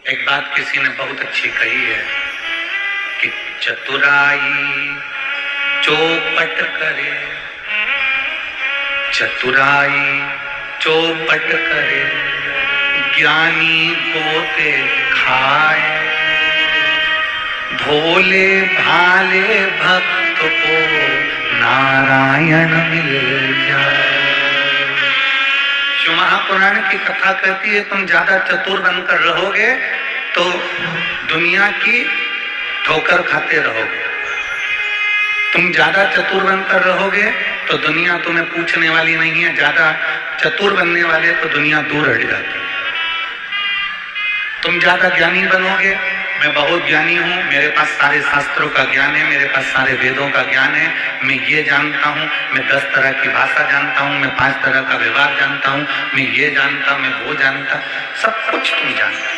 एक बात किसी ने बहुत अच्छी कही है कि चतुराई चौपट करे, चतुराई चौपट करे, ज्ञानी गोते खाए, भोले भाले भक्त को नारायण मिल जाए। शिव महापुराण की कथा कहती है तुम ज्यादा चतुर बनकर रहोगे तो दुनिया की ठोकर खाते रहोगे, तुम ज्यादा चतुर बनकर रहोगे तो दुनिया तुम्हें पूछने वाली नहीं है, ज्यादा चतुर बनने वाले तो दुनिया दूर हट जाती है। तुम ज्यादा ज्ञानी बनोगे, मैं बहुत ज्ञानी हूँ, मेरे पास सारे शास्त्रों का ज्ञान है, मेरे पास सारे वेदों का ज्ञान है, मैं ये जानता हूँ, मैं 10 तरह की भाषा जानता हूँ, मैं 5 तरह का व्यवहार जानता हूँ, मैं ये जानता, मैं वो जानता, सब कुछ तुम जानते।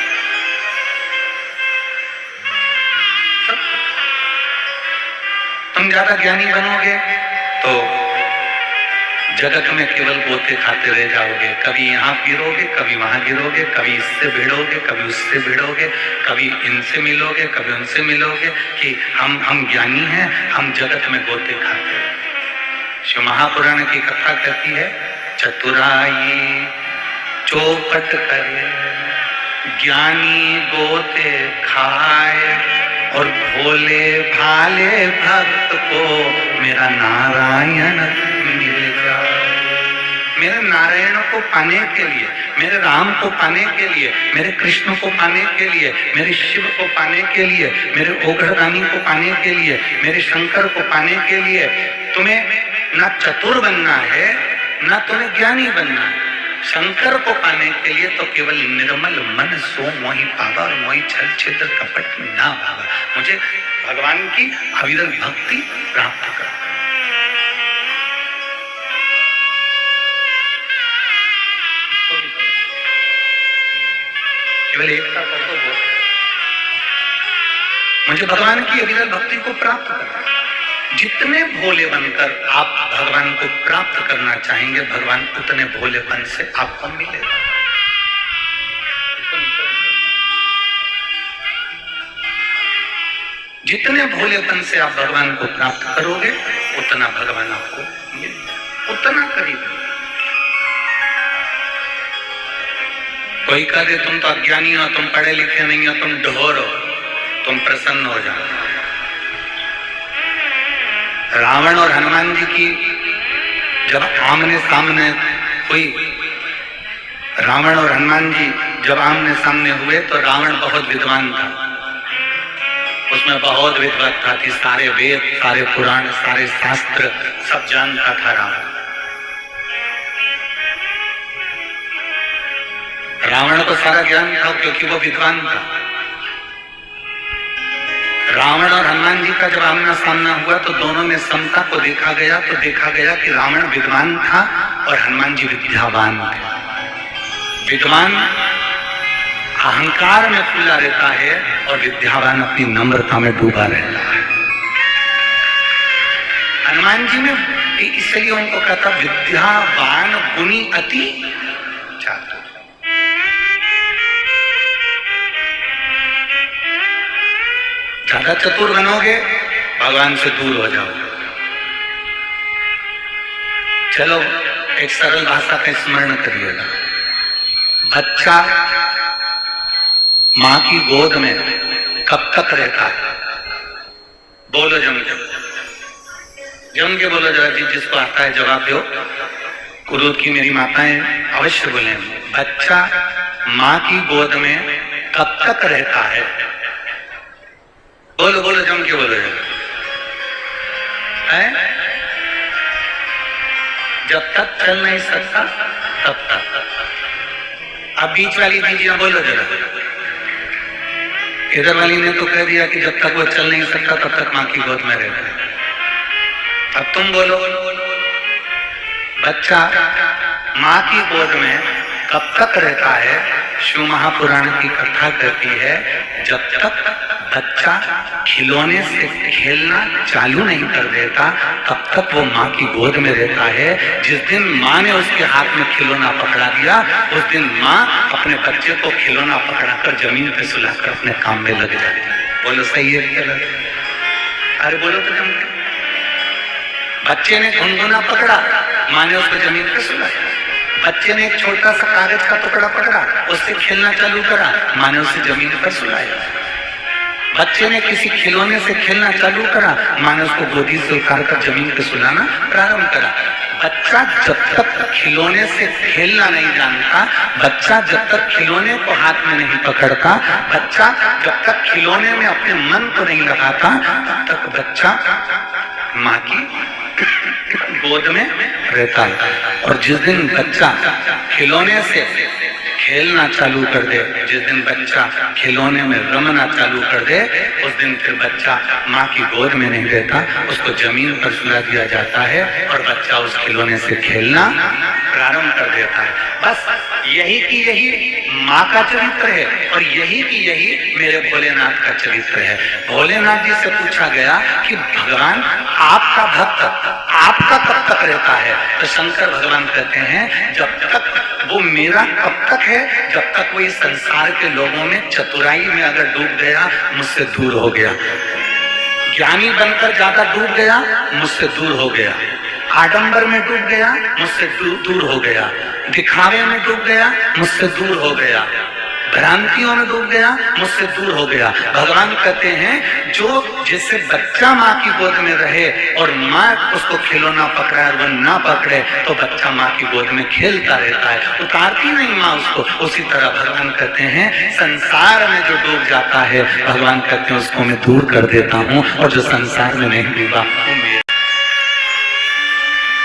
तुम ज्यादा ज्ञानी बनोगे तो जगत में केवल गोते खाते रह जाओगे, कभी यहाँ गिरोगे, कभी वहां गिरोगे, कभी इससे भिड़ोगे, कभी उससे भिड़ोगे, कभी इनसे मिलोगे, कभी उनसे मिलोगे कि हम ज्ञानी हैं, हम जगत में गोते खाते हैं। शिव महापुराण की कथा कहती है चतुराई चौपट करे, ज्ञानी गोते खाए, और भोले भाले भक्त को मेरा नारायण मिलेगा। मेरे नारायण को पाने के लिए, मेरे राम को पाने के लिए, मेरे कृष्ण को पाने के लिए, मेरे शिव को पाने के लिए, मेरे ओघड़दानी को पाने के लिए, मेरे शंकर को पाने के लिए तुम्हें ना चतुर बनना है ना तुम्हें ज्ञानी बनना है। शंकर को पाने के लिए तो केवल निर्मल मन सो मोहि पावा, और मोहि छल छिद्र कपट में ना भागा। मुझे भगवान की अविरल भक्ति प्राप्त कर। केवल एक का कर दो, मुझे भगवान की अविरल भक्ति को प्राप्त करना। जितने भोले बनकर आप भगवान को प्राप्त करना चाहेंगे, भगवान उतने भोलेपन से आपको मिलेगा। जितने भोलेपन से आप भगवान को प्राप्त करोगे उतना भगवान आपको मिलेगा, उतना करीब। कोई कहे तुम तो अज्ञानी हो, तुम पढ़े लिखे नहीं हो, तुम ढोर हो, तुम प्रसन्न हो जाओ। रावण और हनुमान जी की जब आमने सामने हुई, रावण और हनुमान जी जब आमने सामने हुए तो रावण बहुत विद्वान था, उसमें बहुत विद्वत्ता थी, सारे वेद, सारे पुराण, सारे शास्त्र सब जानता था रावण। रावण को सारा ज्ञान था क्योंकि वो विद्वान था। रावण और हनुमान जी का जब आमना सामना हुआ तो दोनों में समता को देखा गया, तो देखा गया कि रावण विद्वान था और हनुमान जी विद्यावान थे। विद्वान अहंकार में फूला रहता है और विद्यावान अपनी नम्रता में डूबा रहता है। हनुमान जी में इसलिए उनको कहता विद्यावान गुणी अति चातुर। ज्यादा चतुर बनोगे भगवान से दूर हो जाओगे। चलो एक सरल भाषा का स्मरण करिएगा। बच्चा मां की गोद में कब तक रहता है? बोलो जम के बोलो जरा जी, जिसको आता है जवाब दो। कुरूद की मेरी माताएं अवश्य बोले। बच्चा मां की गोद में कब तक रहता है? बोलो बोलो जम के बोलो जरा। जब तक चल नहीं सकता तब तक। अब बीच वाली दीजिए बोलो जरा। इधर वाली ने तो कह दिया कि जब तक वो चल नहीं सकता तब तक मां की गोद में रहता है। अब तुम बोलो। बच्चा मां की गोद में कब तक रहता है? शिव महापुराण की कथा कहती है जब तक बच्चा खिलौने से खेलना चालू नहीं कर देता तब तक वो माँ की गोद में रहता है। जिस दिन माँ ने उसके हाथ में खिलौना पकड़ा दिया उस दिन माँ अपने बच्चे को खिलौना पकड़ाकर जमीन पे सुलाकर अपने काम में लग जाती है। बोलो सही है क्या गलत? अरे बोलो तो जम के। बच्चे ने गुनगुना पकड़ा, माँ ने उसको जमीन पे सुलाया। बच्चे ने एक छोटा सा कागज का टुकड़ा पकड़ा, उससे खेलना चालू करा, माँ ने उसे जमीन पर सुलाया। बच्चे ने किसी खिलौने से खेलना चालू करा, माँ ने उसको गोदी से उतारकर जमीन पे सुलाना प्रारंभ करा। बच्चा जब तक खिलौने से खेलना नहीं जानता, बच्चा जब तक खिलौने को हाथ में नहीं पकड़ता, बच्चा जब तक खिलौने में अपने मन को नहीं लगाता, तब तक बच्चा माँ की गोद में रहता है। और जिस दिन बच्चा खिलौने से खेलना चालू कर दे, जिस दिन बच्चा खिलौने में रमना चालू कर दे, उस दिन फिर बच्चा माँ की गोद में नहीं रहता, उसको जमीन पर सुला दिया जाता है और बच्चा उस खिलौने से खेलना प्रारंभ कर देता है। बस यही की यही माँ का चरित्र है और यही की यही मेरे भोलेनाथ का चरित्र है। भोलेनाथ जी से पूछा गया कि भगवान आपका भक्त आपका कब तक रहता है? तो शंकर भगवान कहते हैं जब तक वो मेरा कब तक है, जब तक वो इस संसार के लोगों में चतुराई में अगर डूब गया मुझसे दूर हो गया, ज्ञानी बनकर ज्यादा डूब गया मुझसे दूर हो गया, आडंबर में डूब गया मुझसे दूर हो गया, दिखावे में डूब गया मुझसे दूर हो गया, भ्रांतियों में डूब गया मुझसे दूर हो गया। भगवान कहते हैं जो जैसे बच्चा माँ की गोद में रहे और माँ उसको खिलौना पकड़ा और वो ना पकड़े तो बच्चा माँ की गोद में खेलता रहता है, उतारती नहीं माँ उसको। उसी तरह भगवान कहते हैं संसार में जो डूब जाता है, भगवान कहते हैं उसको मैं दूर कर देता हूँ, और जो संसार में नहीं डूबा वो मेरा।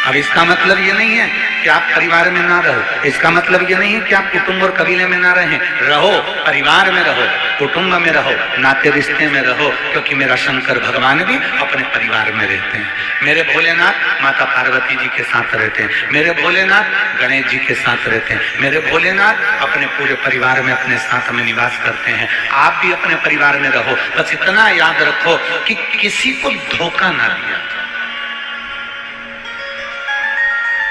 अब इसका मतलब ये नहीं है कि आप परिवार में ना रहो, इसका मतलब ये नहीं है कि आप कुटुंब और कबीले में ना रहें। रहो, परिवार में रहो, कुटुंब में रहो, नाते रिश्ते में रहो, क्योंकि मेरा शंकर भगवान भी अपने परिवार में रहते हैं। मेरे भोलेनाथ माता पार्वती जी के साथ रहते हैं, मेरे भोलेनाथ गणेश जी के साथ रहते हैं, मेरे भोलेनाथ अपने पूरे परिवार में अपने साथ में निवास करते हैं। आप भी अपने परिवार में रहो, बस इतना याद रखो कि किसी को धोखा ना दिया।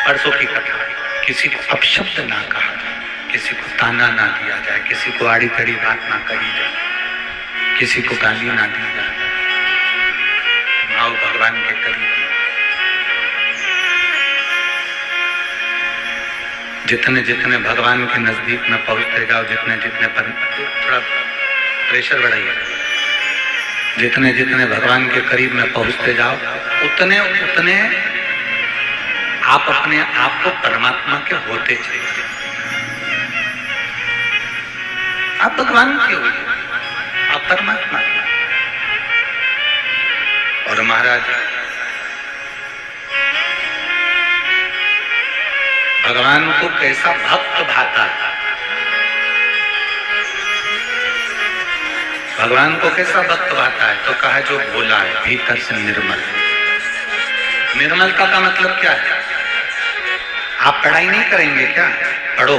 परसों की कथा, किसी को अपशब्द ना कहा जाए, किसी को ताना ना दिया जाए, किसी को आड़ी तड़ी बात ना कही जाए, किसी को गाली ना दी जाए। आओ भगवान के करीब। जितने जितने भगवान के नजदीक में पहुंचते जाओ, जितने जितने पर थोड़ा प्रेशर बढ़ाइए, जितने जितने भगवान के करीब में पहुंचते जाओ उतने उतने आप अपने आप को परमात्मा के होते चाहिए। आप भगवान के हो, आप परमात्मा। और महाराज भगवान को कैसा भक्त भाता है, भगवान को कैसा भक्त भाता है? तो कहा जो भोला है, भीतर से निर्मल। निर्मलता का मतलब क्या है? आप पढ़ाई नहीं करेंगे क्या? पढ़ो,